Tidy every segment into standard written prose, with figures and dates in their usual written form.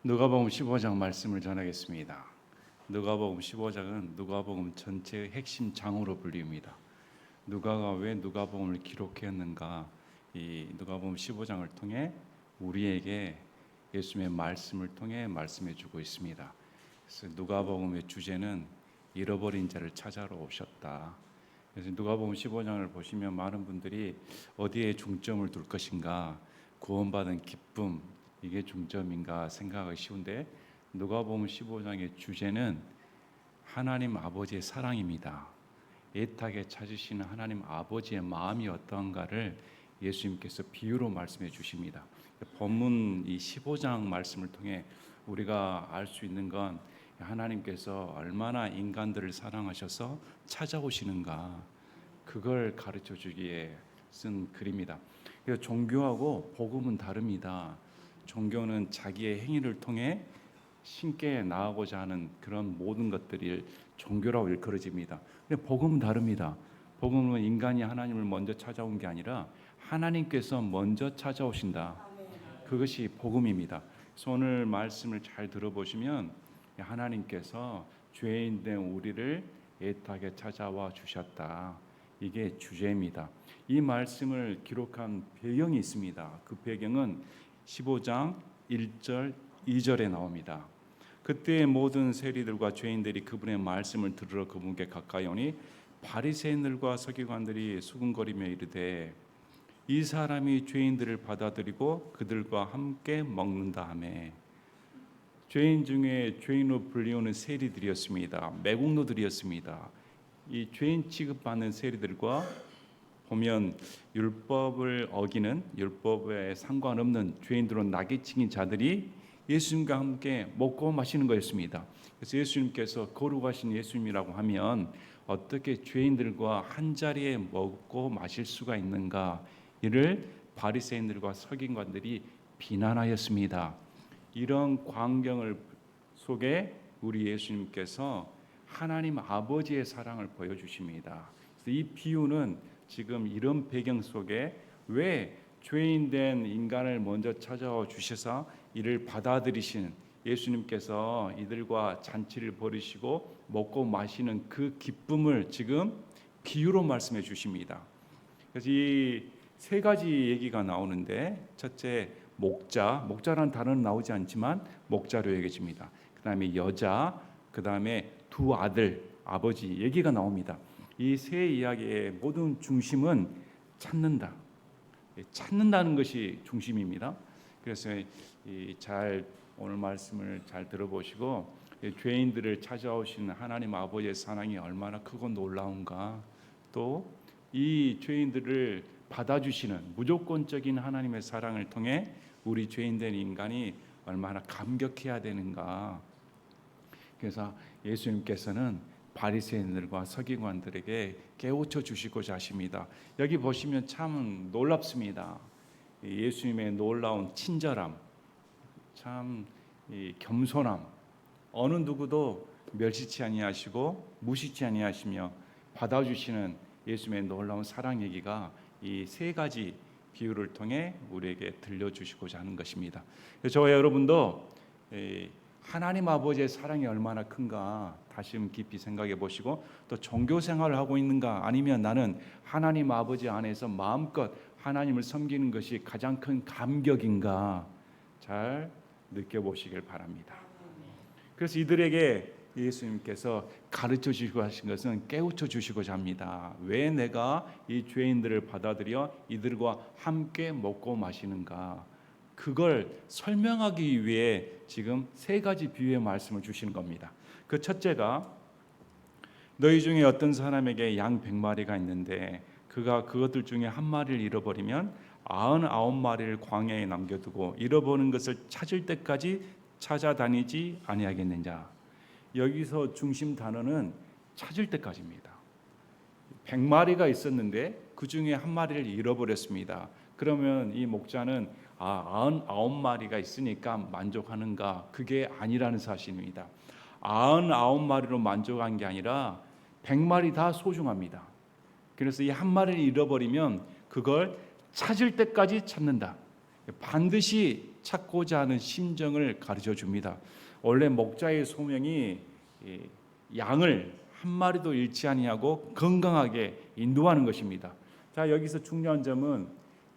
누가복음 15장 말씀을 전하겠습니다. 누가복음 15장은 누가복음 전체의 핵심 장으로 불립니다. 누가가 왜 누가복음을 기록했는가? 이 누가복음 15장을 통해 우리에게 예수님의 말씀을 통해 말씀해 주고 있습니다. 그래서 누가복음의 주제는 잃어버린 자를 찾아러 오셨다. 그래서 누가복음 15장을 보시면 많은 분들이 어디에 중점을 둘 것인가? 구원받은 기쁨, 이게 중점인가 생각하기 쉬운데, 누가복음 15장의 주제는 하나님 아버지의 사랑입니다. 애타게 찾으시는 하나님 아버지의 마음이 어떠한가를 예수님께서 비유로 말씀해 주십니다. 본문 이 15장 말씀을 통해 우리가 알 수 있는 건 하나님께서 얼마나 인간들을 사랑하셔서 찾아오시는가, 그걸 가르쳐 주기에 쓴 글입니다. 그래서 종교하고 복음은 다릅니다. 종교는 자기의 행위를 통해 신께 나아가고자 하는 그런 모든 것들이 종교라고 일컬어집니다. 근데 복음은 다릅니다. 복음은 인간이 하나님을 먼저 찾아온 게 아니라 하나님께서 먼저 찾아오신다. 그것이 복음입니다. 그래서 오늘 말씀을 잘 들어보시면 하나님께서 죄인 된 우리를 애타게 찾아와 주셨다. 이게 주제입니다. 이 말씀을 기록한 배경이 있습니다. 그 배경은 15장 1절 2절에 나옵니다. 그때 모든 세리들과 죄인들이 그분의 말씀을 들으러 그분께 가까이 오니 바리새인들과 서기관들이 수군거리며 이르되 이 사람이 죄인들을 받아들이고 그들과 함께 먹는다 하매, 죄인 중에 죄인으로 불리우는 세리들이었습니다. 매국노들이었습니다. 이 죄인 취급받는 세리들과 보면 율법을 어기는, 율법에 상관없는 죄인들로 낙이칭인 자들이 예수님과 함께 먹고 마시는 거였습니다. 그래서 예수님께서 거룩하신 예수님이라고 하면 어떻게 죄인들과 한 자리에 먹고 마실 수가 있는가, 이를 바리새인들과 서기관들이 비난하였습니다. 이런 광경을 속에 우리 예수님께서 하나님 아버지의 사랑을 보여주십니다. 이 비유는 지금 이런 배경 속에 왜 죄인 된 인간을 먼저 찾아와 주셔서 이를 받아들이신 예수님께서 이들과 잔치를 벌이시고 먹고 마시는 그 기쁨을 지금 비유로 말씀해 주십니다. 그래서 이 세 가지 얘기가 나오는데, 첫째 목자라는 단어는 나오지 않지만 목자로 여겨집니다. 그 다음에 여자, 그 다음에 두 아들, 아버지 얘기가 나옵니다. 이 세 이야기의 모든 중심은 찾는다는 것이 중심입니다. 그래서 잘 오늘 말씀을 잘 들어보시고 죄인들을 찾아오시는 하나님 아버지의 사랑이 얼마나 크고 놀라운가, 또 이 죄인들을 받아주시는 무조건적인 하나님의 사랑을 통해 우리 죄인된 인간이 얼마나 감격해야 되는가. 그래서 예수님께서는 바리새인들과 서기관들에게 깨우쳐 주시고자 하십니다. 여기 보시면 참 놀랍습니다. 예수님의 놀라운 친절함, 참 겸손함, 어느 누구도 멸시치 아니하시고 무시치 아니하시며 받아주시는 예수님의 놀라운 사랑 얘기가 이 세 가지 비유를 통해 우리에게 들려주시고자 하는 것입니다. 저와 여러분도 하나님 아버지의 사랑이 얼마나 큰가 다시 깊이 생각해 보시고, 또 종교 생활을 하고 있는가, 아니면 나는 하나님 아버지 안에서 마음껏 하나님을 섬기는 것이 가장 큰 감격인가 잘 느껴보시길 바랍니다. 그래서 이들에게 예수님께서 가르쳐 주시고 하신 것은 깨우쳐 주시고자 합니다. 왜 내가 이 죄인들을 받아들여 이들과 함께 먹고 마시는가, 그걸 설명하기 위해 지금 세 가지 비유의 말씀을 주시는 겁니다. 그 첫째가, 너희 중에 어떤 사람에게 양 100마리가 있는데 그가 그것들 중에 한 마리를 잃어버리면 99마리를 광야에 남겨두고 잃어버린 것을 찾을 때까지 찾아다니지 아니하겠느냐. 여기서 중심 단어는 찾을 때까지입니다. 100마리가 있었는데 그 중에 한 마리를 잃어버렸습니다. 그러면 이 목자는 99마리가 있으니까 만족하는가? 그게 아니라는 사실입니다. 99마리로 만족한 게 아니라 100마리 다 소중합니다. 그래서 이 한 마리를 잃어버리면 그걸 찾을 때까지 찾는다. 반드시 찾고자 하는 심정을 가르쳐 줍니다. 원래 목자의 소명이 양을 한 마리도 잃지 아니하고 건강하게 인도하는 것입니다. 자, 여기서 중요한 점은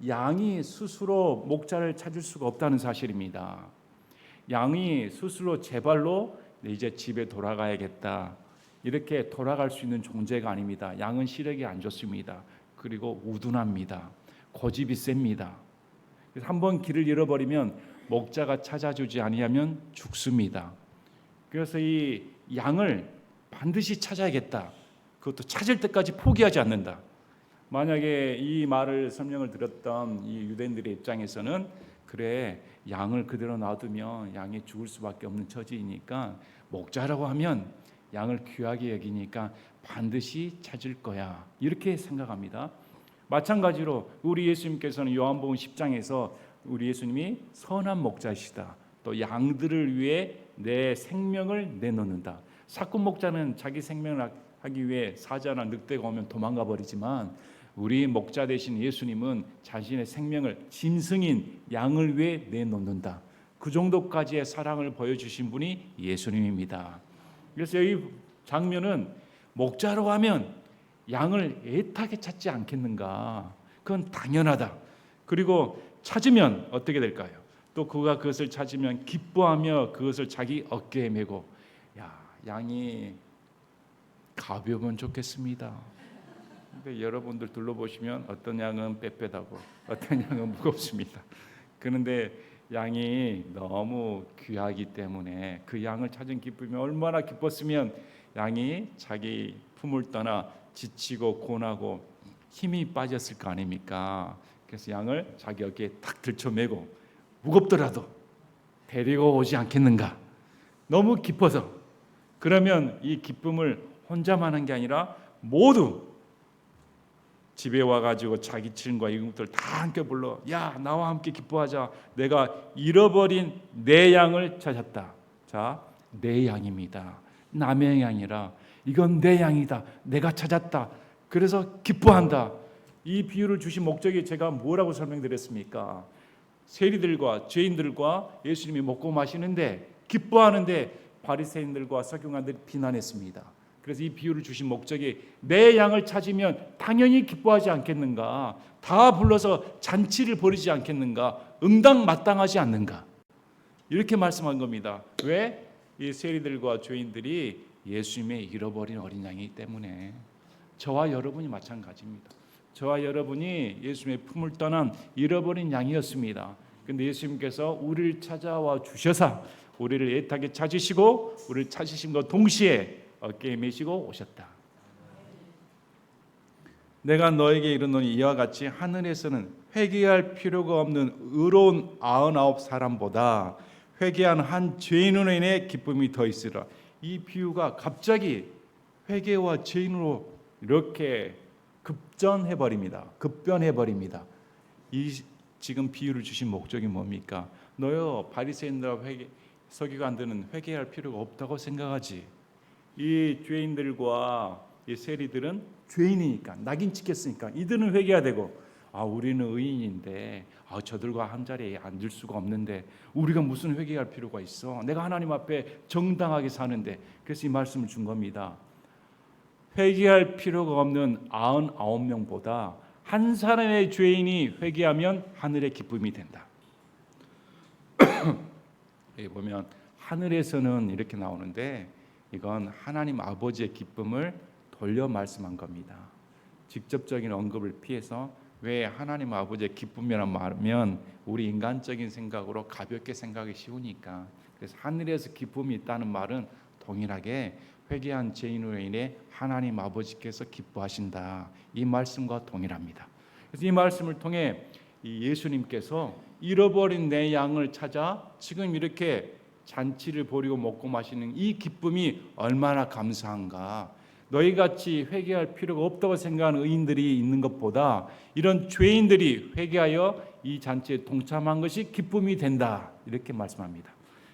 양이 스스로 목자를 찾을 수가 없다는 사실입니다. 양이 스스로 제 발로 이제 집에 돌아가야겠다, 이렇게 돌아갈 수 있는 존재가 아닙니다. 양은 시력이 안 좋습니다. 그리고 우둔합니다. 고집이 셉니다. 그래서 한번 길을 잃어버리면 목자가 찾아주지 아니하면 죽습니다. 그래서 이 양을 반드시 찾아야겠다, 그것도 찾을 때까지 포기하지 않는다. 만약에 이 말을 설명을 들었던 이 유대인들의 입장에서는 그래, 양을 그대로 놔두면 양이 죽을 수밖에 없는 처지이니까 목자라고 하면 양을 귀하게 여기니까 반드시 찾을 거야, 이렇게 생각합니다. 마찬가지로 우리 예수님께서는 요한복음 10장에서 우리 예수님이 선한 목자시다, 또 양들을 위해 내 생명을 내놓는다. 사꾼 목자는 자기 생명을 하기 위해 사자나 늑대가 오면 도망가 버리지만 우리 목자 되신 예수님은 자신의 생명을 짐승인 양을 위해 내놓는다. 그 정도까지의 사랑을 보여주신 분이 예수님입니다. 그래서 이 장면은 목자로 하면 양을 애타게 찾지 않겠는가? 그건 당연하다. 그리고 찾으면 어떻게 될까요? 또 그가 그것을 찾으면 기뻐하며 그것을 자기 어깨에 메고, 양이 가벼우면 좋겠습니다. 근데 여러분들 둘러보시면 어떤 양은 빽빽하고 어떤 양은 무겁습니다. 그런데 양이 너무 귀하기 때문에 그 양을 찾은 기쁨이 얼마나 기뻤으면 양이 자기 품을 떠나 지치고 고나고 힘이 빠졌을 거 아닙니까? 그래서 양을 자기 어깨에 탁 들쳐매고 무겁더라도 데리고 오지 않겠는가? 너무 기뻐서. 그러면 이 기쁨을 혼자만 한 게 아니라 모두 집에 와가지고 자기 친구와 이웃들 다 함께 불러, 야, 나와 함께 기뻐하자. 내가 잃어버린 내 양을 찾았다. 자, 내 양입니다. 남의 양이라 이건 내 양이다. 내가 찾았다. 그래서 기뻐한다. 이 비유를 주신 목적이 제가 뭐라고 설명드렸습니까? 세리들과 죄인들과 예수님이 먹고 마시는데 기뻐하는데 바리새인들과 서기관들이 비난했습니다. 그래서 이 비유를 주신 목적이 내 양을 찾으면 당연히 기뻐하지 않겠는가? 다 불러서 잔치를 벌이지 않겠는가? 응당마땅하지 않는가? 이렇게 말씀한 겁니다. 왜? 이 세리들과 죄인들이 예수님의 잃어버린 어린 양이기 때문에. 저와 여러분이 마찬가지입니다. 저와 여러분이 예수님의 품을 떠난 잃어버린 양이었습니다. 그런데 예수님께서 우리를 찾아와 주셔서 우리를 애타게 찾으시고 우리를 찾으심과 동시에 어깨에 메시고 오셨다. 내가 너에게 이르노니 이와 같이 하늘에서는 회개할 필요가 없는 의로운 99 사람보다 회개한 한 죄인으로 인해 기쁨이 더 있으라. 이 비유가 갑자기 회개와 죄인으로 이렇게 급변해버립니다. 이 지금 비유를 주신 목적이 뭡니까? 너요 바리새인들과 서기관들은 회개할 필요가 없다고 생각하지. 이 죄인들과 이 세리들은 죄인이니까 낙인 찍혔으니까 이들은 회개해야 되고, 우리는 의인인데 저들과 한 자리에 앉을 수가 없는데 우리가 무슨 회개할 필요가 있어? 내가 하나님 앞에 정당하게 사는데. 그래서 이 말씀을 준 겁니다. 회개할 필요가 없는 99명보다 한 사람의 죄인이 회개하면 하늘의 기쁨이 된다. 여기 보면 하늘에서는 이렇게 나오는데 이건 하나님 아버지의 기쁨을 돌려 말씀한 겁니다. 직접적인 언급을 피해서, 왜 하나님 아버지의 기쁨이란 말하면 우리 인간적인 생각으로 가볍게 생각하기 쉬우니까. 그래서 하늘에서 기쁨이 있다는 말은 동일하게 회개한 죄인으로 인해 하나님 아버지께서 기뻐하신다, 이 말씀과 동일합니다. 그래서 이 말씀을 통해 이 예수님께서 잃어버린 내 양을 찾아 지금 이렇게 잔치를 벌이고 먹고 마시는 이 기쁨이 얼마나 감사한가. 너희같이 회개할 필요가 없다고 생각하는 의인들이 있는 것보다 이런 죄인들이 회개하여 이 잔치에 동참한 것이 기쁨이 된다, 이렇게 말씀합니다.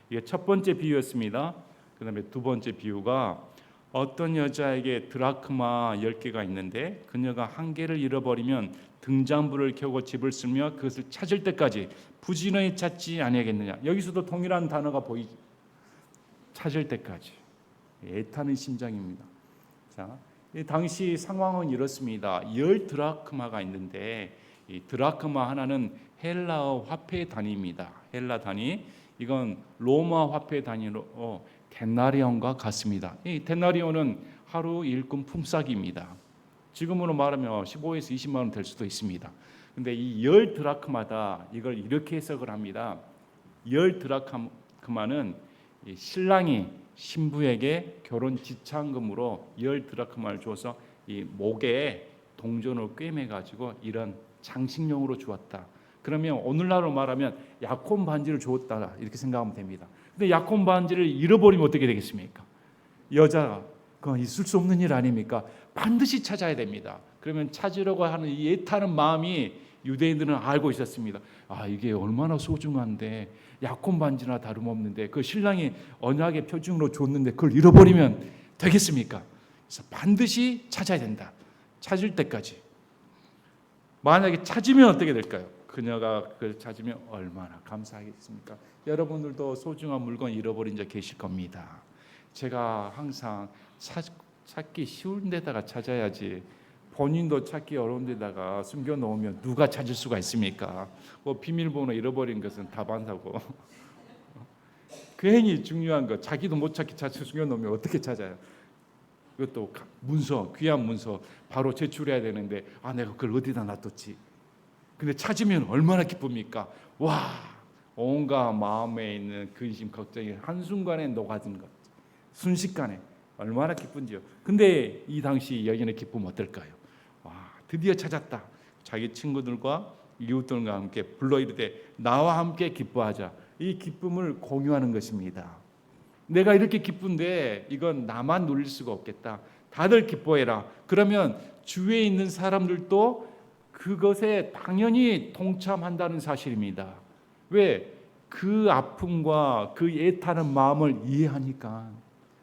이게 첫 번째 비유였습니다. 그 다음에 두 번째 비유가 어떤 여자에게 드라크마 10개가 있는데 그녀가 한 개를 잃어버리면 등잔불을 켜고 집을 쓸며 그것을 찾을 때까지 부지런히 찾지 아니하겠느냐. 여기서도 동일한 단어가 보이죠. 찾을 때까지. 애타는 심정입니다. 자, 당시 상황은 이렇습니다. 10드라크마가 있는데 이 드라크마 하나는 헬라어 화폐 단위입니다. 헬라 단위. 이건 로마 화폐 단위로 데나리온과 같습니다. 이 데나리온은 하루 일꾼 품삯입니다. 지금으로 말하면 15에서 20만 원 될 수도 있습니다. 근데 이 10드라크마다 이걸 이렇게 해석을 합니다. 10드라크마는 신랑이 신부에게 결혼 지참금으로 10드라크마를 주어서 이 목에 동전을 꿰매 가지고 이런 장식용으로 주었다. 그러면 오늘날로 말하면 약혼 반지를 주었다 이렇게 생각하면 됩니다. 근데 약혼 반지를 잃어버리면 어떻게 되겠습니까? 여자가 그건 있을 수 없는 일 아닙니까? 반드시 찾아야 됩니다. 그러면 찾으려고 하는 이 애타는 마음이 유대인들은 알고 있었습니다. 아, 이게 얼마나 소중한데 약혼 반지나 다름없는데 그 신랑이 언약의 표징으로 줬는데 그걸 잃어버리면 되겠습니까? 그래서 반드시 찾아야 된다. 찾을 때까지. 만약에 찾으면 어떻게 될까요? 그녀가 그걸 찾으면 얼마나 감사하겠습니까? 여러분들도 소중한 물건 잃어버린 적 계실 겁니다. 제가 항상 찾기 쉬운 데다가 찾아야지 본인도 찾기 어려운 데다가 숨겨놓으면 누가 찾을 수가 있습니까? 뭐 비밀번호 잃어버린 것은 다반사고 괜히 중요한 거 자기도 못 찾기 숨겨놓으면 어떻게 찾아요? 이것도 문서, 귀한 문서 바로 제출해야 되는데 아 내가 그걸 어디다 놔뒀지? 근데 찾으면 얼마나 기쁩니까? 와, 온갖 마음에 있는 근심, 걱정이 한순간에 녹아든 것, 순식간에 얼마나 기쁜지요. 근데 이 당시 여인의 기쁨 어떨까요? 와, 드디어 찾았다. 자기 친구들과 이웃들과 함께 불러 이르되 나와 함께 기뻐하자. 이 기쁨을 공유하는 것입니다. 내가 이렇게 기쁜데 이건 나만 누릴 수가 없겠다. 다들 기뻐해라. 그러면 주위에 있는 사람들도 그것에 당연히 동참한다는 사실입니다. 왜? 그 아픔과 그 애타는 마음을 이해하니까.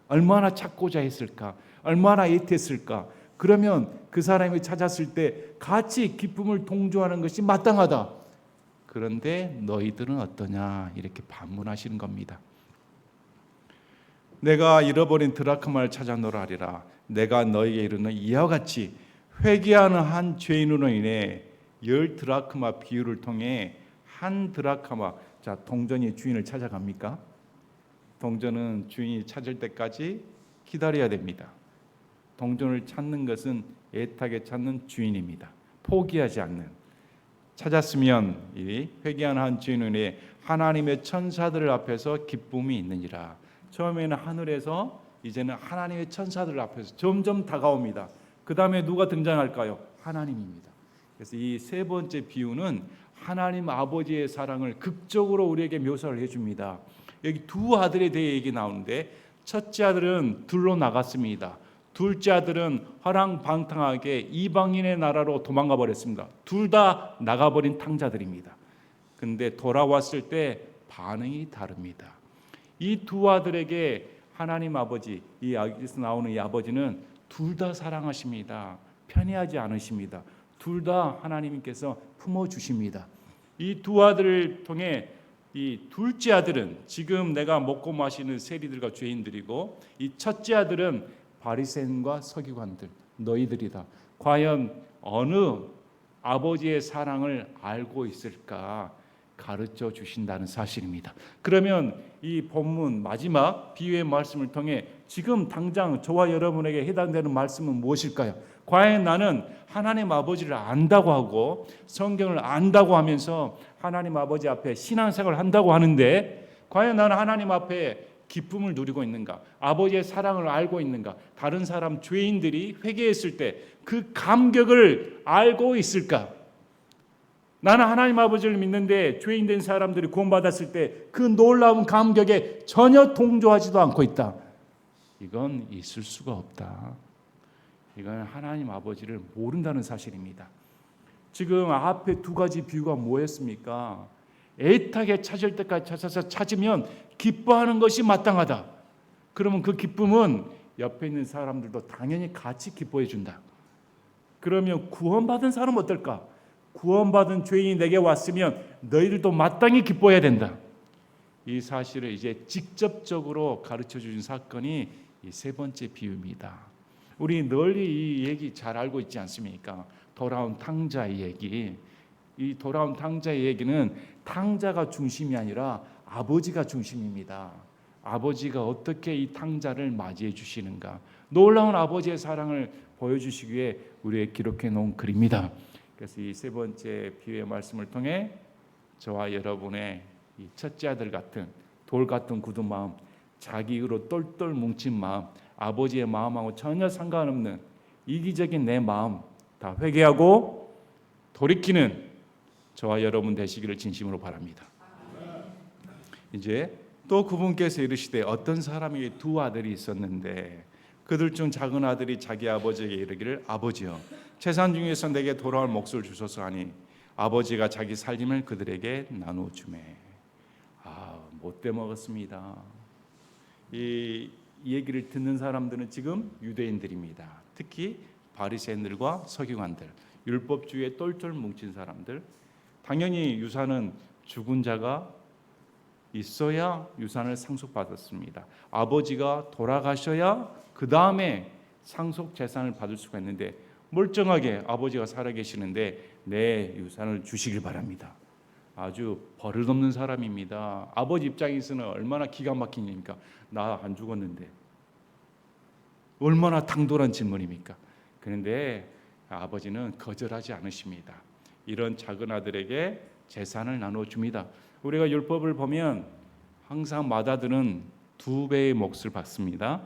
얼마나 찾고자 했을까? 얼마나 애태했을까? 그러면 그 사람이 찾았을 때 같이 기쁨을 동조하는 것이 마땅하다. 그런데 너희들은 어떠냐? 이렇게 반문하시는 겁니다. 내가 잃어버린 드라크마를 찾아노라 하리라. 내가 너희에게 이르는 이와 같이 회개하는 한 죄인으로 인해 10드라크마 비유를 통해 한 드라크마, 자 동전이 주인을 찾아갑니까? 동전은 주인이 찾을 때까지 기다려야 됩니다. 동전을 찾는 것은 애타게 찾는 주인입니다. 포기하지 않는. 찾았으면 이 회개하는 한 주인은 하나님의 천사들 앞에서 기쁨이 있느니라. 처음에는 하늘에서 이제는 하나님의 천사들 앞에서 점점 다가옵니다. 그 다음에 누가 등장할까요? 하나님입니다. 그래서 이 세 번째 비유는 하나님 아버지의 사랑을 극적으로 우리에게 묘사를 해줍니다. 여기 두 아들에 대해 얘기 나오는데 첫째 아들은 둘로 나갔습니다. 둘째 아들은 화랑방탕하게 이방인의 나라로 도망가 버렸습니다. 둘 다 나가버린 탕자들입니다. 근데 돌아왔을 때 반응이 다릅니다. 이 두 아들에게 하나님 아버지, 이 여기서 나오는 이 아버지는 둘 다 사랑하십니다. 편애하지 않으십니다. 둘 다 하나님께서 품어주십니다. 이 두 아들을 통해 이 둘째 아들은 지금 내가 먹고 마시는 세리들과 죄인들이고 이 첫째 아들은 바리새인과 서기관들, 너희들이다. 과연 어느 아버지의 사랑을 알고 있을까 가르쳐 주신다는 사실입니다. 그러면 이 본문 마지막 비유의 말씀을 통해 지금 당장 저와 여러분에게 해당되는 말씀은 무엇일까요? 과연 나는 하나님 아버지를 안다고 하고 성경을 안다고 하면서 하나님 아버지 앞에 신앙생활을 한다고 하는데 과연 나는 하나님 앞에 기쁨을 누리고 있는가? 아버지의 사랑을 알고 있는가? 다른 사람 죄인들이 회개했을 때 그 감격을 알고 있을까? 나는 하나님 아버지를 믿는데 죄인된 사람들이 구원받았을 때 그 놀라운 감격에 전혀 동조하지도 않고 있다. 이건 있을 수가 없다. 이건 하나님 아버지를 모른다는 사실입니다. 지금 앞에 두 가지 비유가 뭐였습니까? 애타게 찾을 때까지 찾아서 찾으면 기뻐하는 것이 마땅하다. 그러면 그 기쁨은 옆에 있는 사람들도 당연히 같이 기뻐해 준다. 그러면 구원받은 사람은 어떨까? 구원받은 죄인이 내게 왔으면 너희들도 마땅히 기뻐해야 된다. 이 사실을 이제 직접적으로 가르쳐 주신 사건이 이 세 번째 비유입니다. 우리 널리 이 얘기 잘 알고 있지 않습니까? 돌아온 탕자의 얘기. 이 돌아온 탕자의 얘기는 탕자가 중심이 아니라 아버지가 중심입니다. 아버지가 어떻게 이 탕자를 맞이해 주시는가, 놀라운 아버지의 사랑을 보여주시기 위해 우리에게 기록해 놓은 글입니다. 그래서 이 세 번째 비유의 말씀을 통해 저와 여러분의 이 첫째 아들 같은 돌 같은 굳은 마음, 자기 의로 똘똘 뭉친 마음, 아버지의 마음하고 전혀 상관없는 이기적인 내 마음 다 회개하고 돌이키는 저와 여러분 되시기를 진심으로 바랍니다. 이제 또 그분께서 이르시되 어떤 사람에게 두 아들이 있었는데 그들 중 작은 아들이 자기 아버지에게 이르기를 아버지여 재산 중에서 내게 돌아올 몫을 주소서 하니 아버지가 자기 살림을 그들에게 나누어 주매. 못돼 먹었습니다. 이 얘기를 듣는 사람들은 지금 유대인들입니다. 특히 바리새인들과 서기관들, 율법주의에 똘똘 뭉친 사람들. 당연히 유산은 죽은 자가 있어야 유산을 상속받았습니다. 아버지가 돌아가셔야 그 다음에 상속 재산을 받을 수가 있는데 멀쩡하게 아버지가 살아계시는데 내 유산을 주시길 바랍니다. 아주 버릇없는 사람입니다. 아버지 입장에서는 얼마나 기가 막힌 일입니까? 나 안 죽었는데 얼마나 당돌한 질문입니까? 그런데 아버지는 거절하지 않으십니다. 이런 작은 아들에게 재산을 나누어 줍니다. 우리가 율법을 보면 항상 맏아들은 2배의 몫을 받습니다.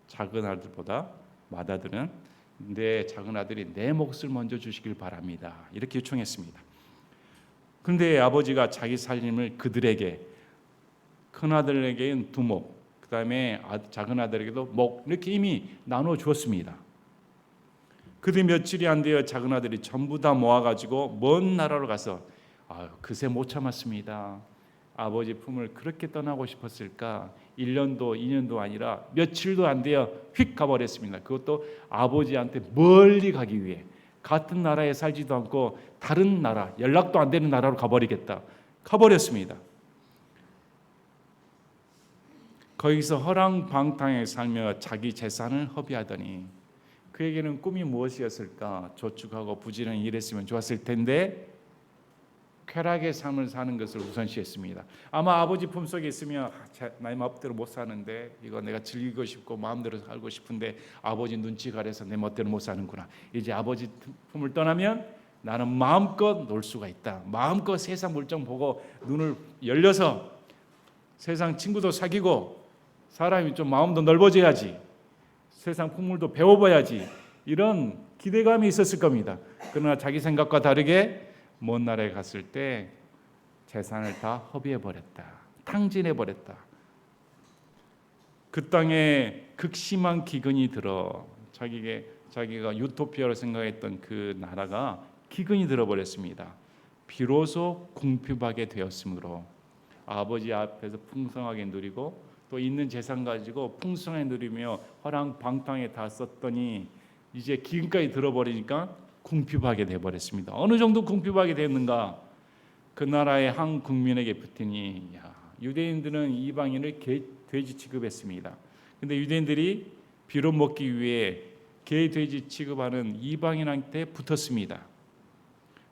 작은 아들보다 맏아들은. 근데 작은 아들이 내 몫을 먼저 주시길 바랍니다. 이렇게 요청했습니다. 그런데 아버지가 자기 살림을 그들에게, 큰 아들에게는 2몫, 그 다음에 작은 아들에게도 몫, 이렇게 이미 나누어 주었습니다. 그뒤 며칠이 안 되어 작은 아들이 전부 다 모아가지고 먼 나라로 가서 그새 못 참았습니다. 아버지 품을 그렇게 떠나고 싶었을까? 1년도 2년도 아니라 며칠도 안 되어 휙 가버렸습니다. 그것도 아버지한테 멀리 가기 위해. 같은 나라에 살지도 않고 다른 나라, 연락도 안 되는 나라로 가버리겠다. 가버렸습니다. 거기서 허랑방탕하게 살며 자기 재산을 허비하더니 그에게는 꿈이 무엇이었을까? 저축하고 부지런히 일했으면 좋았을 텐데 쾌락의 삶을 사는 것을 우선시했습니다. 아마 아버지 품속에 있으면 나의 마음대로 못 사는데 이거 내가 즐기고 싶고 마음대로 살고 싶은데 아버지 눈치 가려서 내 멋대로 못 사는구나. 이제 아버지 품을 떠나면 나는 마음껏 놀 수가 있다. 마음껏 세상 물정 보고 눈을 열려서 세상 친구도 사귀고 사람이 좀 마음도 넓어져야지. 세상 풍물도 배워봐야지. 이런 기대감이 있었을 겁니다. 그러나 자기 생각과 다르게 먼 나라에 갔을 때 재산을 다 허비해버렸다. 탕진해버렸다. 그 땅에 극심한 기근이 들어 자기가 유토피아로 생각했던 그 나라가 기근이 들어버렸습니다. 비로소 궁핍하게 되었으므로 아버지 앞에서 풍성하게 누리고 또 있는 재산 가지고 풍성하게 누리며 허랑방탕에 다 썼더니 이제 기근까지 들어버리니까 궁핍하게 되어버렸습니다. 어느 정도 궁핍하게 됐는가? 그 나라의 한 국민에게 붙으니 유대인들은 이방인을 돼지 취급했습니다. 그런데 유대인들이 비로 먹기 위해 개 돼지 취급하는 이방인한테 붙었습니다.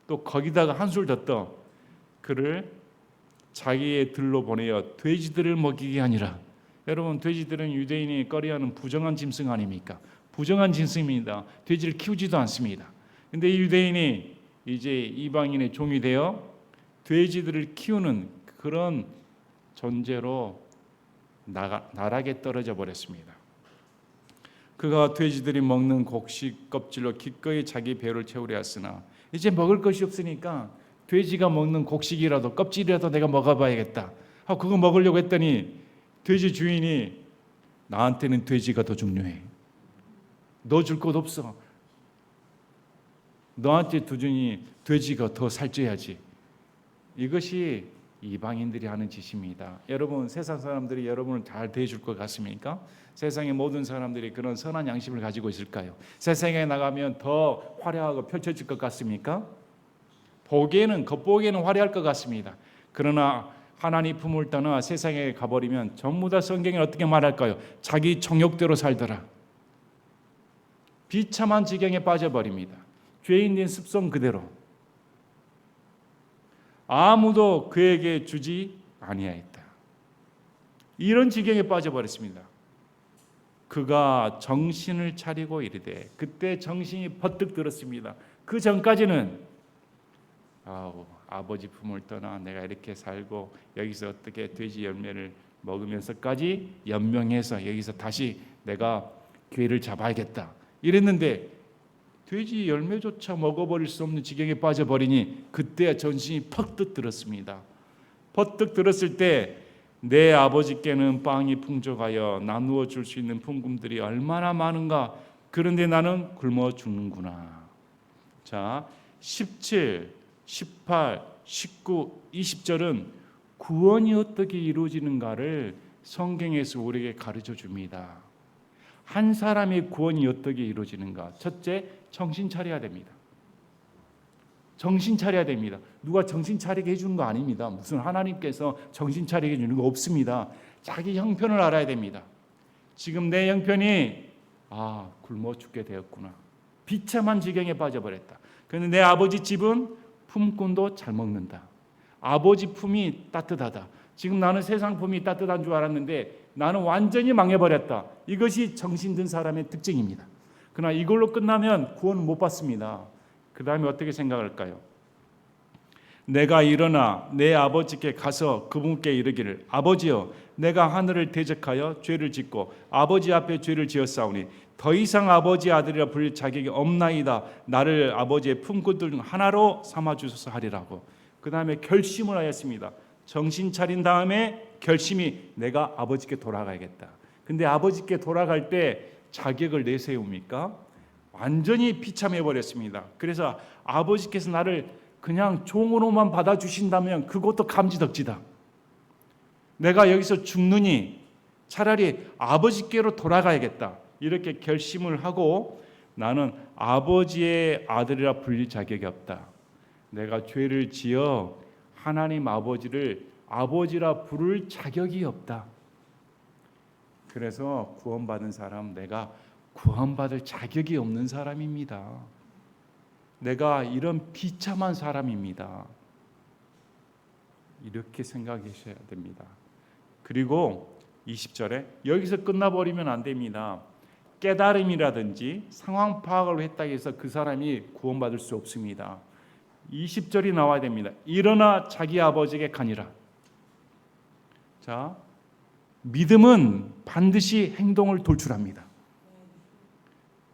또 거기다가 한술 더 떠 그를 자기의 들로 보내어 돼지들을 먹이게 아니라, 여러분 돼지들은 유대인이 꺼려하는 부정한 짐승 아닙니까? 부정한 짐승입니다. 돼지를 키우지도 않습니다. 근데 이 유대인이 이제 이방인의 종이 되어 돼지들을 키우는 그런 존재로 나락에 떨어져 버렸습니다. 그가 돼지들이 먹는 곡식 껍질로 기꺼이 자기 배를 채우려 했으나 이제 먹을 것이 없으니까 돼지가 먹는 곡식이라도 껍질이라도 내가 먹어봐야겠다 하고 그거 먹으려고 했더니 돼지 주인이 나한테는 돼지가 더 중요해. 너 줄 것 없어. 너한테 두준이 돼지가 더 살쪄야지. 이것이 이방인들이 하는 짓입니다. 여러분, 세상 사람들이 여러분을 잘 대해줄 것 같습니까? 세상의 모든 사람들이 그런 선한 양심을 가지고 있을까요? 세상에 나가면 더 화려하고 펼쳐질 것 같습니까? 겉보기에는 화려할 것 같습니다. 그러나 하나님 품을 떠나 세상에 가버리면 전부 다 성경에 어떻게 말할까요? 자기 정욕대로 살더라. 비참한 지경에 빠져버립니다. 죄인된 습성 그대로. 아무도 그에게 주지 아니하였다. 이런 지경에 빠져버렸습니다. 그가 정신을 차리고 이르되, 그때 정신이 버뜩 들었습니다. 그 전까지는 아버지 품을 떠나 내가 이렇게 살고 여기서 어떻게 돼지 열매를 먹으면서까지 연명해서 여기서 다시 내가 기회를 잡아야겠다 이랬는데, 돼지 열매조차 먹어버릴 수 없는 지경에 빠져버리니 그때 정신이 퍼뜩 들었습니다. 퍼뜩 들었을 때 내 아버지께는 빵이 풍족하여 나누어 줄 수 있는 품금들이 얼마나 많은가. 그런데 나는 굶어 죽는구나. 자, 17, 18, 19, 20절은 구원이 어떻게 이루어지는가를 성경에서 우리에게 가르쳐 줍니다. 한 사람의 구원이 어떻게 이루어지는가? 첫째, 정신 차려야 됩니다. 정신 차려야 됩니다. 누가 정신 차리게 해주는 거 아닙니다. 무슨 하나님께서 정신 차리게 해주는 거 없습니다. 자기 형편을 알아야 됩니다. 지금 내 형편이 굶어 죽게 되었구나. 비참한 지경에 빠져버렸다. 그런데 내 아버지 집은 품꾼도 잘 먹는다. 아버지 품이 따뜻하다. 지금 나는 세상 품이 따뜻한 줄 알았는데 나는 완전히 망해버렸다. 이것이 정신든 사람의 특징입니다. 그러나 이걸로 끝나면 구원은 못 받습니다. 그 다음에 어떻게 생각할까요? 내가 일어나 내 아버지께 가서 그분께 이르기를, 아버지여, 내가 하늘을 대적하여 죄를 짓고 아버지 앞에 죄를 지었사오니 더 이상 아버지 아들이라 불릴 자격이 없나이다. 나를 아버지의 품꾼들 중 하나로 삼아주소서 하리라고. 그 다음에 결심을 하였습니다. 정신 차린 다음에 결심이, 내가 아버지께 돌아가야겠다. 근데 아버지께 돌아갈 때 자격을 내세웁니까? 완전히 비참해 버렸습니다. 그래서 아버지께서 나를 그냥 종으로만 받아주신다면 그것도 감지덕지다. 내가 여기서 죽느니 차라리 아버지께로 돌아가야겠다. 이렇게 결심을 하고, 나는 아버지의 아들이라 불릴 자격이 없다. 내가 죄를 지어 하나님 아버지를 아버지라 부를 자격이 없다. 그래서 구원받은 사람, 내가 구원받을 자격이 없는 사람입니다. 내가 이런 비참한 사람입니다. 이렇게 생각하셔야 됩니다. 그리고 20절에 여기서 끝나버리면 안 됩니다. 깨달음이라든지 상황 파악을 했다고 해서 그 사람이 구원받을 수 없습니다. 20절이 나와야 됩니다. 일어나 자기 아버지에게 가니라. 자, 믿음은 반드시 행동을 돌출합니다.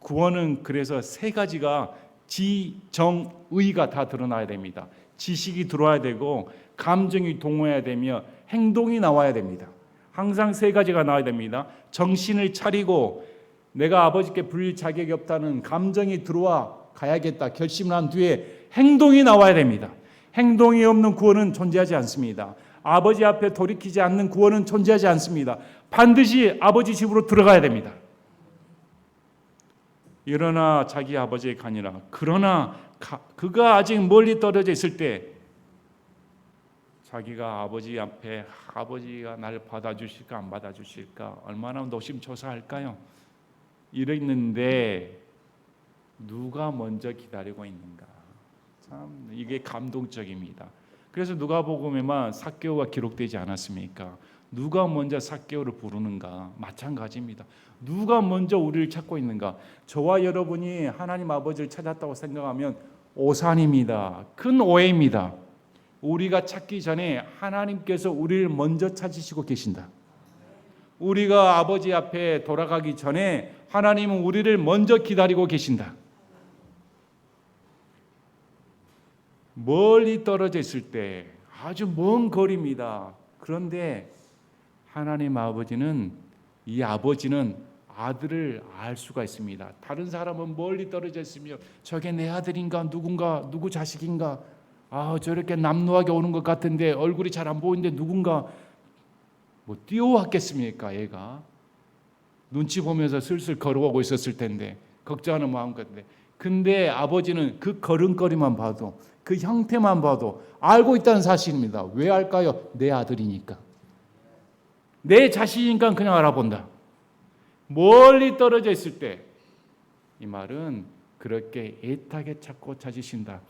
구원은 그래서 세 가지가 지, 정, 의가 다 드러나야 됩니다. 지식이 들어와야 되고, 감정이 동원해야 되며, 행동이 나와야 됩니다. 항상 세 가지가 나와야 됩니다. 정신을 차리고 내가 아버지께 불릴 자격이 없다는 감정이 들어와 가야겠다 결심을 한 뒤에 행동이 나와야 됩니다. 행동이 없는 구원은 존재하지 않습니다. 아버지 앞에 돌이키지 않는 구원은 존재하지 않습니다. 반드시 아버지 집으로 들어가야 됩니다. 일어나 자기 아버지의 가니라. 그러나 그가 아직 멀리 떨어져 있을 때 자기가 아버지 앞에, 아버지가 나를 받아주실까 안 받아주실까 얼마나 노심초사할까요? 이랬는데 누가 먼저 기다리고 있는가? 참 이게 감동적입니다. 그래서 누가복음에만 삭개오가 기록되지 않았습니까? 누가 먼저 삭개오를 부르는가? 마찬가지입니다. 누가 먼저 우리를 찾고 있는가? 저와 여러분이 하나님 아버지를 찾았다고 생각하면 오산입니다. 큰 오해입니다. 우리가 찾기 전에 하나님께서 우리를 먼저 찾으시고 계신다. 우리가 아버지 앞에 돌아가기 전에 하나님은 우리를 먼저 기다리고 계신다. 멀리 떨어져 있을 때, 아주 먼 거리입니다. 그런데 하나님 아버지는, 이 아버지는 아들을 알 수가 있습니다. 다른 사람은 멀리 떨어져 있으며 저게 내 아들인가 누군가 누구 자식인가 저렇게 남루하게 오는 것 같은데 얼굴이 잘 안 보이는데 누군가 뭐 뛰어왔겠습니까? 얘가 눈치 보면서 슬슬 걸어오고 있었을 텐데 걱정하는 마음 같은데, 근데 아버지는 그 걸음걸이만 봐도, 그 형태만 봐도 알고 있다는 사실입니다. 왜 알까요? 내 아들이니까, 내 자식이니까 그냥 알아본다. 멀리 떨어져 있을 때 이 말은 그렇게 애타게 찾고 찾으신다.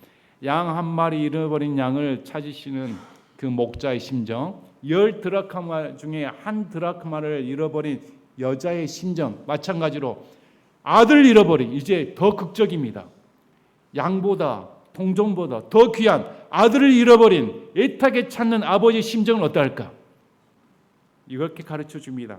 양 한 마리 잃어버린 양을 찾으시는 그 목자의 심정, 10드라크마 중에 한 드라크마를 잃어버린 여자의 심정, 마찬가지로 아들 잃어버린, 이제 더 극적입니다. 양보다, 동종보다 더 귀한 아들을 잃어버린 애타게 찾는 아버지의 심정은 어떨까? 이렇게 가르쳐 줍니다.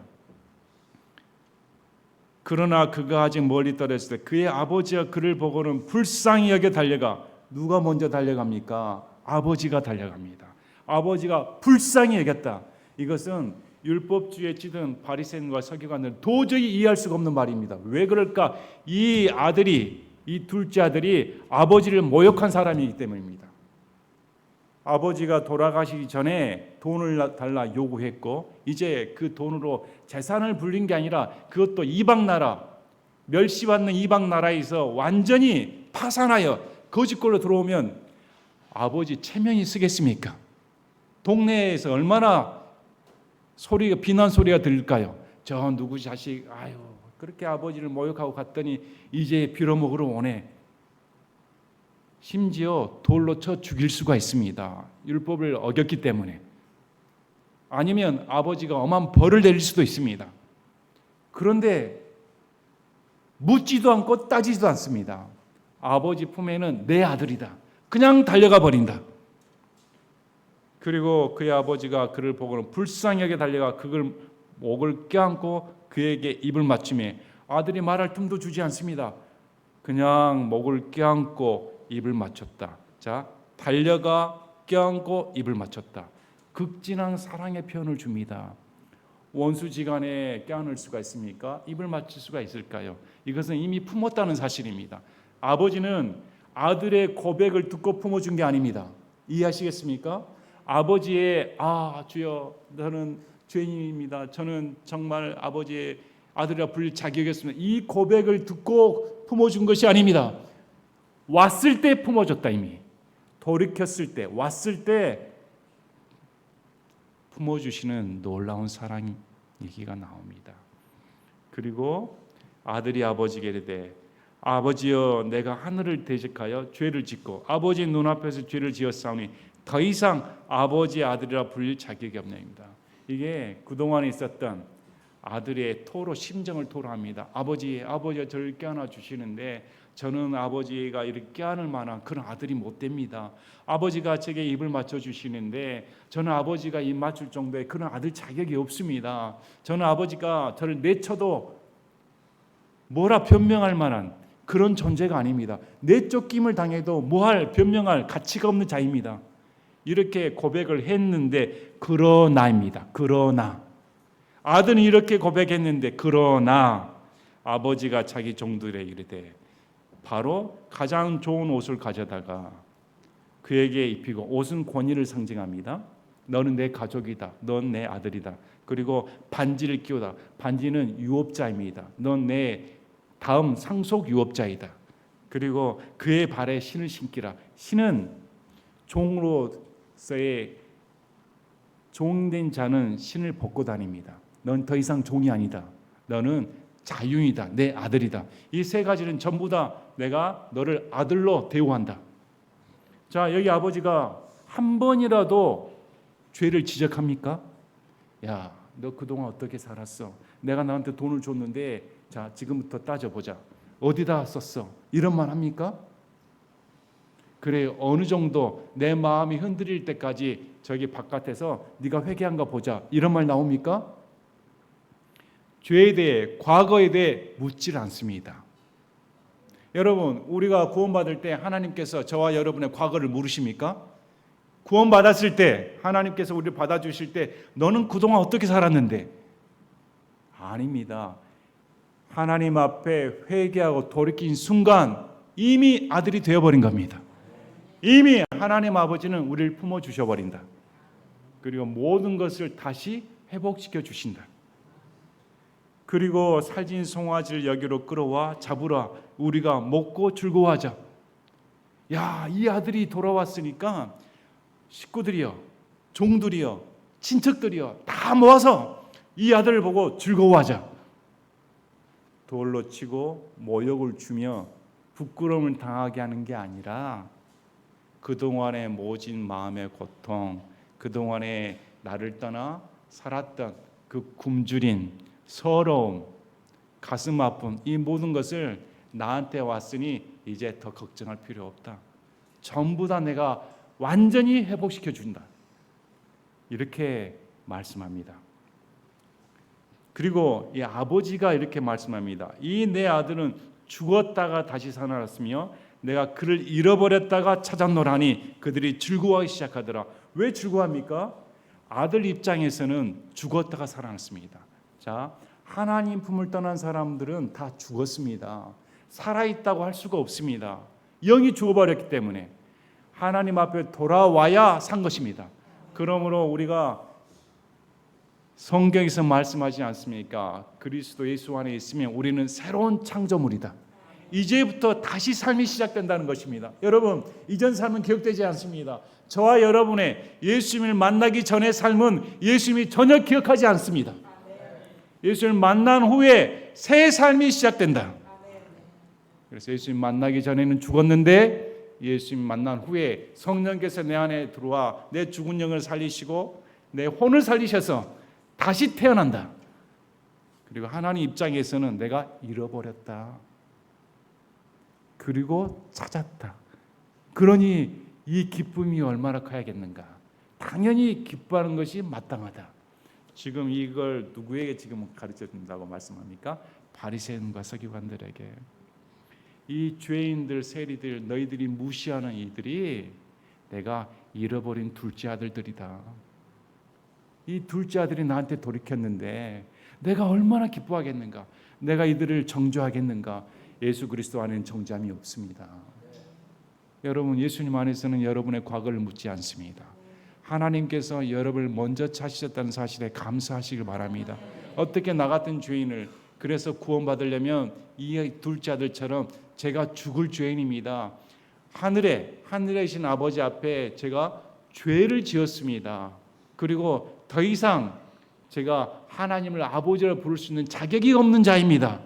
그러나 그가 아직 멀리 떨어졌을 때 그의 아버지가 그를 보고는 불쌍히 여겨 달려가. 누가 먼저 달려갑니까? 아버지가 달려갑니다. 아버지가 불쌍히 여겼다. 이것은 율법주의에 찌든 바리새인과 서기관들은 도저히 이해할 수가 없는 말입니다. 왜 그럴까? 이 아들이, 이 둘째 아들이 아버지를 모욕한 사람이기 때문입니다. 아버지가 돌아가시기 전에 돈을 달라 요구했고, 이제 그 돈으로 재산을 불린 게 아니라 그것도 이방 나라, 멸시받는 이방 나라에서 완전히 파산하여 거짓골로 들어오면 아버지 체면이 쓰겠습니까? 동네에서 얼마나 소리가, 비난 소리가 들릴까요? 저 누구 자식, 그렇게 아버지를 모욕하고 갔더니 이제 빌어먹으러 오네. 심지어 돌로 쳐 죽일 수가 있습니다. 율법을 어겼기 때문에. 아니면 아버지가 엄한 벌을 내릴 수도 있습니다. 그런데 묻지도 않고 따지지도 않습니다. 아버지 품에는 내 아들이다. 그냥 달려가 버린다. 그리고 그의 아버지가 그를 보고는 불쌍히 여겨 달려가 그걸 목을 껴안고 그에게 입을 맞추며, 아들이 말할 틈도 주지 않습니다. 그냥 목을 껴안고 입을 맞췄다. 자, 달려가 껴안고 입을 맞췄다. 극진한 사랑의 표현을 줍니다. 원수지간에 껴안을 수가 있습니까? 입을 맞출 수가 있을까요? 이것은 이미 품었다는 사실입니다. 아버지는 아들의 고백을 듣고 품어준 게 아닙니다. 이해하시겠습니까? 아버지의 주여 저는 죄인입니다. 저는 정말 아버지의 아들이라 불릴 자격이 없습니다. 이 고백을 듣고 품어준 것이 아닙니다. 왔을 때 품어줬다. 이미 돌이켰을 때, 왔을 때 품어주시는 놀라운 사랑 얘기가 나옵니다. 그리고 아들이 아버지에게 이르되 아버지여 내가 하늘을 대적하여 죄를 짓고 아버지 눈앞에서 죄를 지었사오니 더 이상 아버지의 아들이라 불릴 자격이 없나이다. 이게 그동안에 있었던 아들의 토로, 심정을 토로합니다. 아버지가 저를 껴안아 주시는데 저는 아버지가 이렇게 껴안을 만한 그런 아들이 못 됩니다. 아버지가 제게 입을 맞춰 주시는데 저는 아버지가 입 맞출 정도의 그런 아들 자격이 없습니다. 저는 아버지가 저를 내쳐도 뭐라 변명할 만한 그런 존재가 아닙니다. 내쫓김을 당해도 뭐할 변명할 가치가 없는 자입니다. 이렇게 고백을 했는데, 그러나입니다. 그러나 아들은 이렇게 고백했는데, 그러나 아버지가 자기 종들에게 이르되 바로 가장 좋은 옷을 가져다가 그에게 입히고, 옷은 권위를 상징합니다. 너는 내 가족이다. 넌 내 아들이다. 그리고 반지를 끼우다. 반지는 유업자입니다. 넌 내 다음 상속 유업자이다. 그리고 그의 발에 신을 신기라. 신은 종으로서의 종된 자는 신을 벗고 다닙니다. 넌 더 이상 종이 아니다. 너는 자유이다. 내 아들이다. 이 세 가지는 전부 다 내가 너를 아들로 대우한다. 자, 여기 아버지가 한 번이라도 죄를 지적합니까? 야, 너 그동안 어떻게 살았어? 내가 너한테 돈을 줬는데 자, 지금부터 따져보자. 어디다 썼어? 이런 말 합니까? 그래, 어느 정도 내 마음이 흔들릴 때까지 저기 바깥에서 네가 회개한가 보자. 이런 말 나옵니까? 죄에 대해, 과거에 대해 묻질 않습니다. 여러분, 우리가 구원받을 때 하나님께서 저와 여러분의 과거를 물으십니까? 구원받았을 때 하나님께서 우리를 받아주실 때 너는 그동안 어떻게 살았는데? 아닙니다. 하나님 앞에 회개하고 돌이킨 순간 이미 아들이 되어버린 겁니다. 이미 하나님 아버지는 우리를 품어 주셔버린다. 그리고 모든 것을 다시 회복시켜 주신다. 그리고 살진 송아지를 여기로 끌어와 잡으라. 우리가 먹고 즐거워하자. 야, 이 아들이 돌아왔으니까 식구들이여, 종들이여, 친척들이여 다 모아서 이 아들을 보고 즐거워하자. 돌로 치고 모욕을 주며 부끄러움을 당하게 하는 게 아니라 그동안의 모진 마음의 고통, 그동안에 나를 떠나 살았던 그 굶주린 서러움, 가슴 아픔, 이 모든 것을 나한테 왔으니 이제 더 걱정할 필요 없다. 전부 다 내가 완전히 회복시켜 준다. 이렇게 말씀합니다. 그리고 이 아버지가 이렇게 말씀합니다. 이 내 아들은 죽었다가 다시 살아났으며 내가 그를 잃어버렸다가 찾았노라니 그들이 즐거워하기 시작하더라. 왜 즐거워합니까? 아들 입장에서는 죽었다가 살아났습니다. 자, 하나님 품을 떠난 사람들은 다 죽었습니다. 살아있다고 할 수가 없습니다. 영이 죽어버렸기 때문에 하나님 앞에 돌아와야 산 것입니다. 그러므로 우리가 성경에서 말씀하지 않습니까? 그리스도 예수 안에 있으면 우리는 새로운 창조물이다. 이제부터 다시 삶이 시작된다는 것입니다. 여러분, 이전 삶은 기억되지 않습니다. 저와 여러분의 예수님을 만나기 전의 삶은 예수님이 전혀 기억하지 않습니다. 예수님을 만난 후에 새 삶이 시작된다. 그래서 예수님 만나기 전에는 죽었는데 예수님 만난 후에 성령께서 내 안에 들어와 내 죽은 영을 살리시고 내 혼을 살리셔서 다시 태어난다. 그리고 하나님 입장에서는 내가 잃어버렸다. 그리고 찾았다. 그러니 이 기쁨이 얼마나 커야겠는가. 당연히 기뻐하는 것이 마땅하다. 지금 이걸 누구에게 지금 가르쳐 준다고 말씀합니까? 바리새인과 서기관들에게. 이 죄인들, 세리들, 너희들이 무시하는 이들이 내가 잃어버린 둘째 아들들이다. 이 둘째 아들이 나한테 돌이켰는데 내가 얼마나 기뻐하겠는가. 내가 이들을 정죄하겠는가. 예수 그리스도 안에는 정죄함이 없습니다. 여러분, 예수님 안에서는 여러분의 과거를 묻지 않습니다. 하나님께서 여러분을 먼저 찾으셨다는 사실에 감사하시길 바랍니다. 어떻게 나 같은 죄인을 그래서 구원받으려면 이 둘째 아들처럼 제가 죽을 죄인입니다. 하늘에 계신 아버지 앞에 제가 죄를 지었습니다. 그리고 더 이상 제가 하나님을 아버지로 부를 수 있는 자격이 없는 자입니다.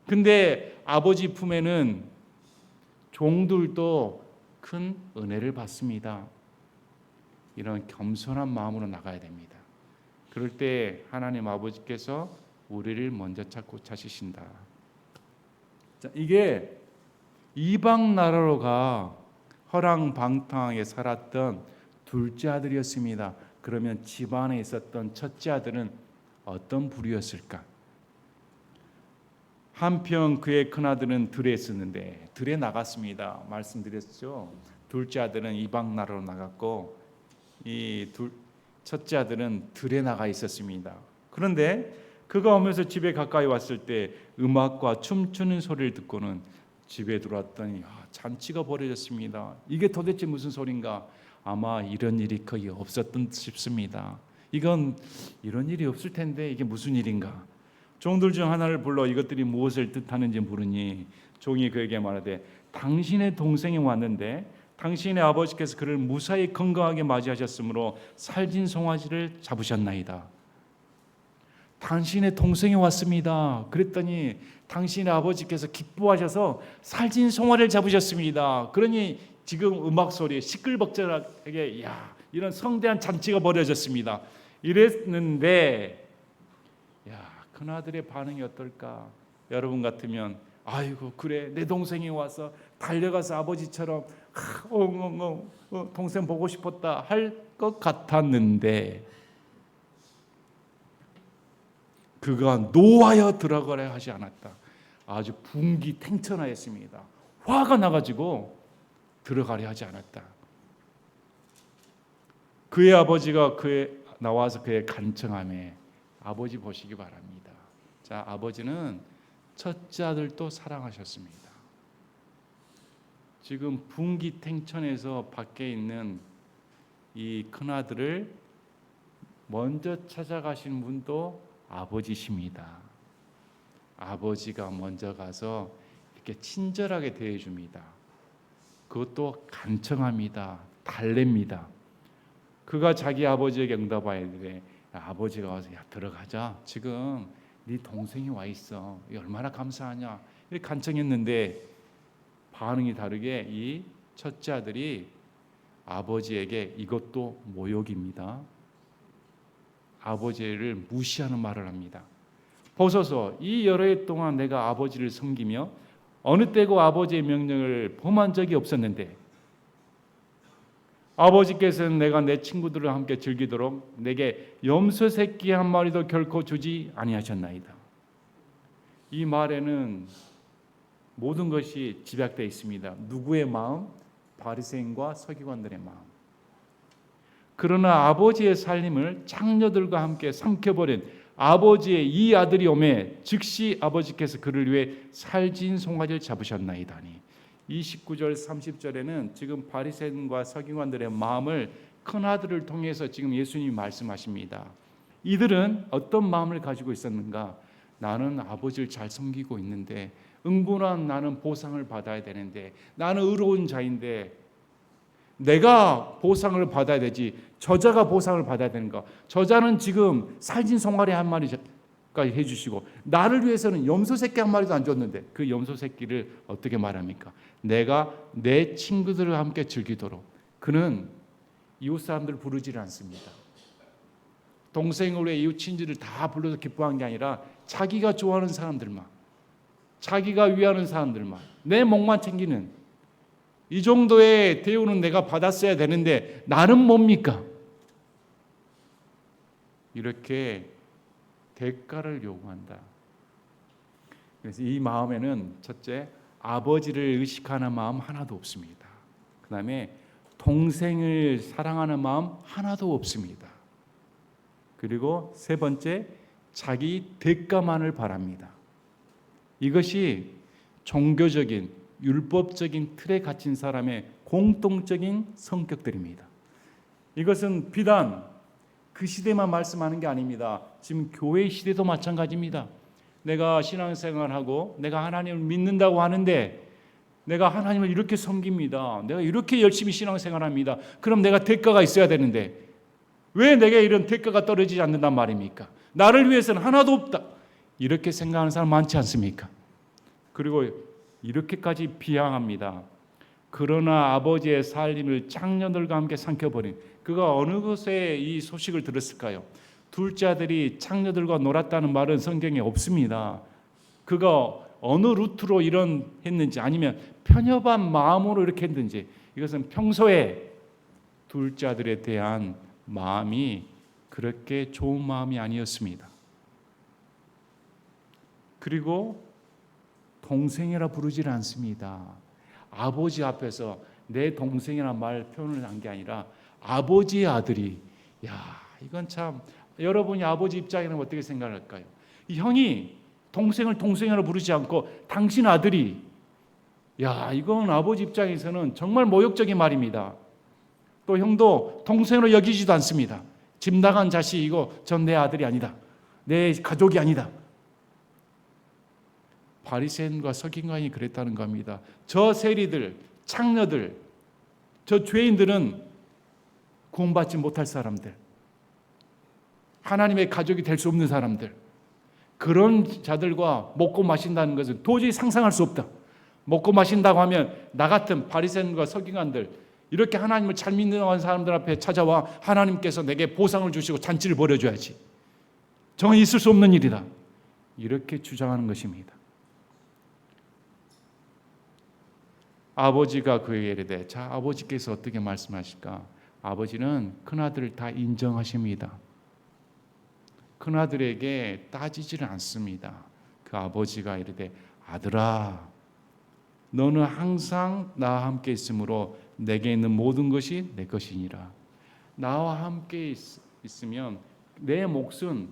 근데 아버지 품에는 종들도 큰 은혜를 받습니다. 이런 겸손한 마음으로 나가야 됩니다. 그럴 때 하나님 아버지께서 우리를 먼저 찾으신다. 자, 이게 이방 나라로 가 허랑방탕하게 살았던 둘째 아들이었습니다. 그러면 집안에 있었던 첫째 아들은 어떤 부류였을까? 한편 그의 큰아들은 들에 있었는데 들에 나갔습니다. 말씀드렸죠. 둘째 아들은 이방 나라로 나갔고 첫째 아들은 들에 나가 있었습니다. 그런데 그가 오면서 집에 가까이 왔을 때 음악과 춤추는 소리를 듣고는 집에 들어왔더니 잔치가 벌어졌습니다. 이게 도대체 무슨 소린가? 아마 이런 일이 거의 없었던 싶습니다. 이건 이런 일이 없을 텐데 이게 무슨 일인가? 종들 중 하나를 불러 이것들이 무엇을 뜻하는지 물으니 종이 그에게 말하되 당신의 동생이 왔는데 당신의 아버지께서 그를 무사히 건강하게 맞이하셨으므로 살진 송아지를 잡으셨나이다. 당신의 동생이 왔습니다. 그랬더니 당신의 아버지께서 기뻐하셔서 살진 송아지를 잡으셨습니다. 그러니 지금 음악 소리에 시끌벅적하게 이런 성대한 잔치가 벌어졌습니다. 이랬는데 큰아들의 반응이 어떨까? 여러분 같으면 아이고 그래 내 동생이 와서 달려가서 아버지처럼 동생 보고 싶었다 할 것 같았는데 그가 노하여 들어가려 하지 않았다. 아주 분기 탱천하였습니다. 화가 나가지고 들어가려 하지 않았다. 그의 아버지가 나와서 그의 간청함에 아버지 보시기 바랍니다. 자, 아버지는 첫째 아들도 사랑하셨습니다. 지금 분기탱천에서 밖에 있는 이 큰아들을 먼저 찾아가신 분도 아버지십니다. 아버지가 먼저 가서 이렇게 친절하게 대해줍니다. 그것도 간청합니다. 달랩니다. 그가 자기 아버지에게 응답해야 돼. 아버지가 와서 야 들어가자. 지금 네 동생이 와 있어. 얼마나 감사하냐. 이렇게 간청했는데 반응이 다르게 이 첫째 아들이 아버지에게 이것도 모욕입니다. 아버지를 무시하는 말을 합니다. 보소서 이 여러 해 동안 내가 아버지를 섬기며 어느 때고 아버지의 명령을 범한 적이 없었는데 아버지께서는 내가 내 친구들과 함께 즐기도록 내게 염소 새끼 한 마리도 결코 주지 아니하셨나이다. 이 말에는 모든 것이 집약되어 있습니다. 누구의 마음? 바리새인과 서기관들의 마음. 그러나 아버지의 살림을 장녀들과 함께 삼켜버린 아버지의 이 아들이 오매 즉시 아버지께서 그를 위해 살진 송아지를 잡으셨나이다니. 29절 30절에는 지금 바리새인과 서기관들의 마음을 큰아들을 통해서 지금 예수님이 말씀하십니다. 이들은 어떤 마음을 가지고 있었는가? 나는 아버지를 잘 섬기고 있는데 응분한 나는 보상을 받아야 되는데 나는 의로운 자인데 내가 보상을 받아야 되지 저자가 보상을 받아야 되는가? 저자는 지금 살진 송아리 한 마리까지 해주시고 나를 위해서는 염소 새끼 한 마리도 안 줬는데 그 염소 새끼를 어떻게 말합니까? 내가 내 친구들과 함께 즐기도록. 그는 이웃 사람들을 부르지를 않습니다. 동생을 위해 이웃 친지를 다 불러서 기뻐한 게 아니라 자기가 좋아하는 사람들만, 자기가 위하는 사람들만, 내 목만 챙기는 이 정도의 대우는 내가 받았어야 되는데 나는 뭡니까? 이렇게 대가를 요구한다. 그래서 이 마음에는 첫째, 아버지를 의식하는 마음 하나도 없습니다. 그 다음에 동생을 사랑하는 마음 하나도 없습니다. 그리고 세 번째, 자기 대가만을 바랍니다. 이것이 종교적인 율법적인 틀에 갇힌 사람의 공통적인 성격들입니다. 이것은 비단 그 시대만 말씀하는 게 아닙니다. 지금 교회 시대도 마찬가지입니다. 내가 신앙생활하고 내가 하나님을 믿는다고 하는데 내가 하나님을 이렇게 섬깁니다. 내가 이렇게 열심히 신앙생활합니다. 그럼 내가 대가가 있어야 되는데 왜 내게 이런 대가가 떨어지지 않는단 말입니까? 나를 위해서는 하나도 없다. 이렇게 생각하는 사람 많지 않습니까? 그리고 이렇게까지 비하합니다. 그러나 아버지의 살림을 장녀들과 함께 삼켜버린 그가 어느 곳에 이 소식을 들었을까요? 둘째 아들이 장녀들과 놀았다는 말은 성경에 없습니다. 그가 어느 루트로 이런 했는지 아니면 편협한 마음으로 이렇게 했는지 이것은 평소에 둘째 아들에 대한 마음이 그렇게 좋은 마음이 아니었습니다. 그리고 동생이라 부르지를 않습니다. 아버지 앞에서 내 동생이라는 말 표현을 한 게 아니라 아버지의 아들이 이건 참 여러분이 아버지 입장에는 어떻게 생각할까요? 이 형이 동생을 동생이라 부르지 않고 당신 아들이 이건 아버지 입장에서는 정말 모욕적인 말입니다. 또 형도 동생으로 여기지도 않습니다. 집 나간 자식이고 전 내 아들이 아니다. 내 가족이 아니다. 바리새인과 서기관이 그랬다는 겁니다. 저 세리들, 창녀들, 저 죄인들은 구원받지 못할 사람들, 하나님의 가족이 될 수 없는 사람들, 그런 자들과 먹고 마신다는 것은 도저히 상상할 수 없다. 먹고 마신다고 하면 나 같은 바리새인과 서기관들, 이렇게 하나님을 잘 믿는 사람들 앞에 찾아와 하나님께서 내게 보상을 주시고 잔치를 벌여줘야지. 정말 있을 수 없는 일이다. 이렇게 주장하는 것입니다. 아버지가 그에게 이르되 자 아버지께서 어떻게 말씀하실까? 아버지는 큰아들을 다 인정하십니다. 큰아들에게 따지지를 않습니다. 그 아버지가 이르되 아들아 너는 항상 나와 함께 있으므로 내게 있는 모든 것이 내 것이니라. 나와 함께 있으면 내 몫은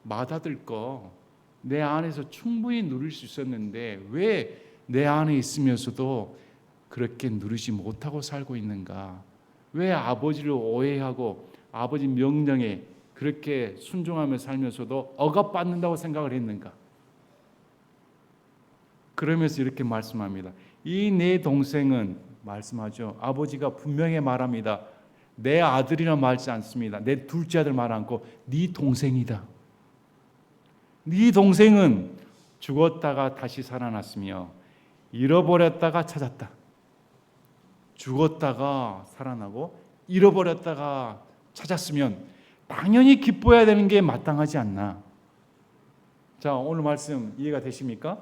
맏아들 거 내 안에서 충분히 누릴 수 있었는데 왜 내 안에 있으면서도 그렇게 누리지 못하고 살고 있는가? 왜 아버지를 오해하고 아버지 명령에 그렇게 순종하며 살면서도 억압받는다고 생각을 했는가? 그러면서 이렇게 말씀합니다. 이 내 동생은 말씀하죠. 아버지가 분명히 말합니다. 내 아들이라 말하지 않습니다. 내 둘째 아들 말 않고 네 동생이다. 네 동생은 죽었다가 다시 살아났으며 잃어버렸다가 찾았다. 죽었다가 살아나고 잃어버렸다가 찾았으면 당연히 기뻐해야 되는 게 마땅하지 않나. 자, 오늘 말씀 이해가 되십니까?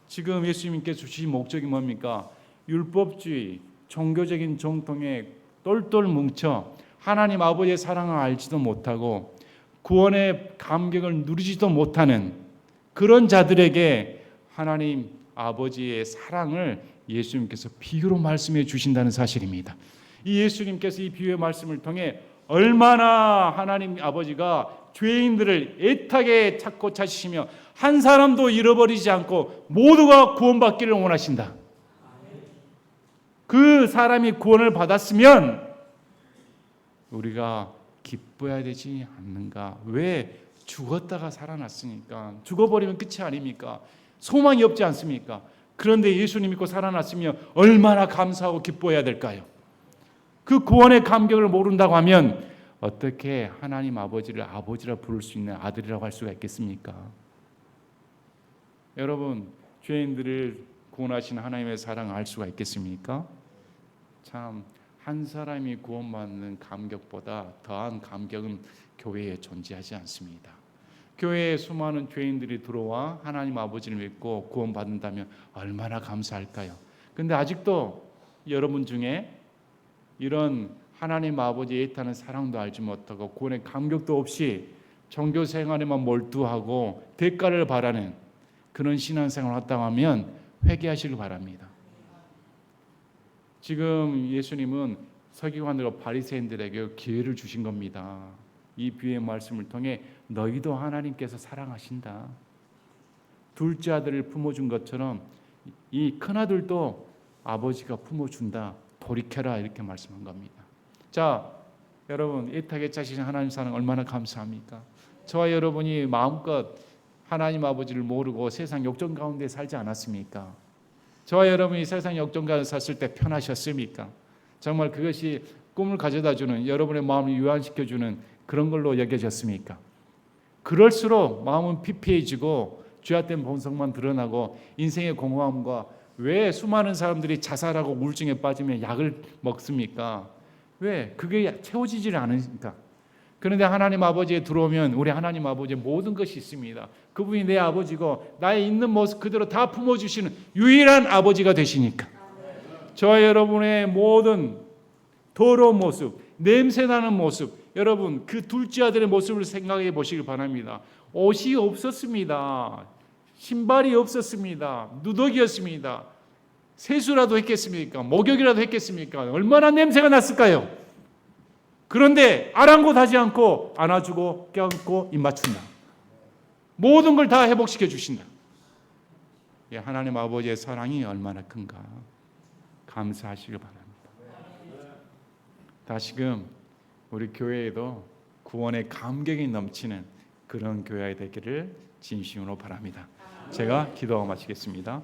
지금 예수님께서 주신 목적이 뭡니까? 율법주의, 종교적인 정통에 똘똘 뭉쳐 하나님 아버지의 사랑을 알지도 못하고 구원의 감격을 누리지도 못하는 그런 자들에게 하나님 아버지의 사랑을 예수님께서 비유로 말씀해 주신다는 사실입니다. 이 예수님께서 이 비유의 말씀을 통해 얼마나 하나님 아버지가 죄인들을 애타게 찾고 찾으시며 한 사람도 잃어버리지 않고 모두가 구원받기를 원하신다. 그 사람이 구원을 받았으면 우리가 기뻐해야 되지 않는가? 왜? 죽었다가 살아났으니까. 죽어버리면 끝이 아닙니까? 소망이 없지 않습니까? 그런데 예수님 믿고 살아났으면 얼마나 감사하고 기뻐해야 될까요? 그 구원의 감격을 모른다고 하면 어떻게 하나님 아버지를 아버지라 부를 수 있는 아들이라고 할 수가 있겠습니까? 여러분, 죄인들을 구원하신 하나님의 사랑을 알 수가 있겠습니까? 참, 한 사람이 구원받는 감격보다 더한 감격은 교회에 존재하지 않습니다. 교회에 수많은 죄인들이 들어와 하나님 아버지를 믿고 구원받는다면 얼마나 감사할까요? 근데 아직도 여러분 중에 이런 하나님 아버지의 애타는 사랑도 알지 못하고 구원의 감격도 없이 종교 생활에만 몰두하고 대가를 바라는 그런 신앙생활을 했다고 하면 회개하시길 바랍니다. 지금 예수님은 서기관들과 바리새인들에게 기회를 주신 겁니다. 이 비유의 말씀을 통해 너희도 하나님께서 사랑하신다. 둘째 아들을 품어준 것처럼 이 큰아들도 아버지가 품어준다. 돌이켜라 이렇게 말씀한 겁니다. 자, 여러분 애타게 짜신 하나님 사랑 얼마나 감사합니까? 저와 여러분이 마음껏 하나님 아버지를 모르고 세상 역정 가운데 살지 않았습니까? 저와 여러분이 세상 역정 가운데 샀을 때 편하셨습니까? 정말 그것이 꿈을 가져다주는 여러분의 마음을 유한시켜주는 그런 걸로 여겨졌습니까? 그럴수록 마음은 피폐해지고 죄악된 본성만 드러나고 인생의 공허함과 왜 수많은 사람들이 자살하고 우울증에 빠지면 약을 먹습니까? 왜? 그게 채워지질 않으니까. 그런데 하나님 아버지에 들어오면 우리 하나님 아버지의 모든 것이 있습니다. 그분이 내 아버지고 나의 있는 모습 그대로 다 품어주시는 유일한 아버지가 되시니까. 저와 여러분의 모든 더러운 모습, 냄새나는 모습, 여러분 그 둘째 아들의 모습을 생각해 보시길 바랍니다. 옷이 없었습니다. 신발이 없었습니다. 누더기였습니다. 세수라도 했겠습니까? 목욕이라도 했겠습니까? 얼마나 냄새가 났을까요? 그런데 아랑곳하지 않고 안아주고 껴안고 입 맞춘다. 모든 걸 다 회복시켜 주신다. 하나님 아버지의 사랑이 얼마나 큰가 감사하시길 바랍니다. 다시금 우리 교회에도 구원의 감격이 넘치는 그런 교회가 되기를 진심으로 바랍니다. 제가 기도하고 마치겠습니다.